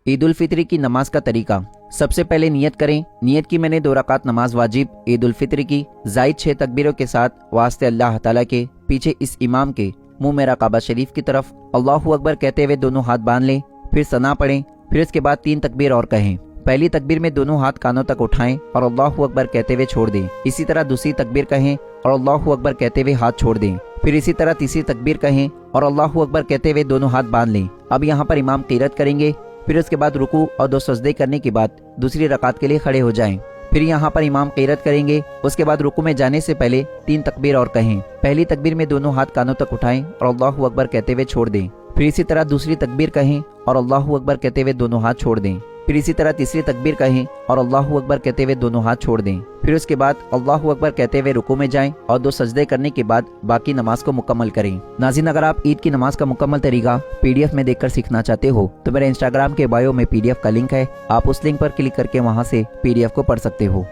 ईद उल फित्र की नमाज का तरीका। सबसे पहले नियत करें। नियत की मैंने 2 रकात नमाज वाजिब ईद उल फित्र की जायद 6 तकबीरों के साथ वास्ते अल्लाह ताला के। पीछे इस इमाम के मुंह मेरा काबा शरीफ की तरफ अल्लाहु अकबर कहते हुए दोनों हाथ बांध लें, फिर सना पढ़ें, फिर उसके बाद 3 तकबीर और कहें। पहली तकबीर में दोनों हाथ कानों तक उठाएं और अल्लाहु अकबर कहते हुए छोड़ दें। इसी तरह दूसरी तकबीर कहें और अल्लाहु अकबर कहते हुए हाथ छोड़ दें। फिर इसी तरह तीसरी तकबीर कहें और अल्लाहु अकबर कहते हुए दोनों हाथ बांध लें। अब यहाँ पर इमाम क़ीरत करेंगे, फिर उसके बाद रुकू और 2 सजदे करने के बाद दूसरी रकात के लिए खड़े हो जाएं। फिर यहाँ पर इमाम क़ीरत करेंगे, उसके बाद रुकू में जाने से पहले 3 तकबीर और कहें। पहली तकबीर में दोनों हाथ कानों तक उठाएं और अल्लाहु अकबर कहते हुए छोड़ दें। फिर इसी तरह दूसरी तकबीर कहें और अल्लाहु अकबर कहते हुए दोनों हाथ छोड़ दें। फिर इसी तरह तीसरी तकबीर कहें और अल्लाहु अकबर कहते हुए दोनों हाथ छोड़ दें। फिर उसके बाद अल्लाहु अकबर कहते हुए रुकू में जाएं और 2 सजदे करने के बाद बाकी नमाज को मुकम्मल करें। नाज़रीन, अगर आप ईद की नमाज का मुकम्मल तरीका PDF में देखकर सीखना चाहते हो तो मेरे इंस्टाग्राम के बायो में PDF का लिंक है, आप उस लिंक पर क्लिक करके वहां से PDF को पढ़ सकते हो।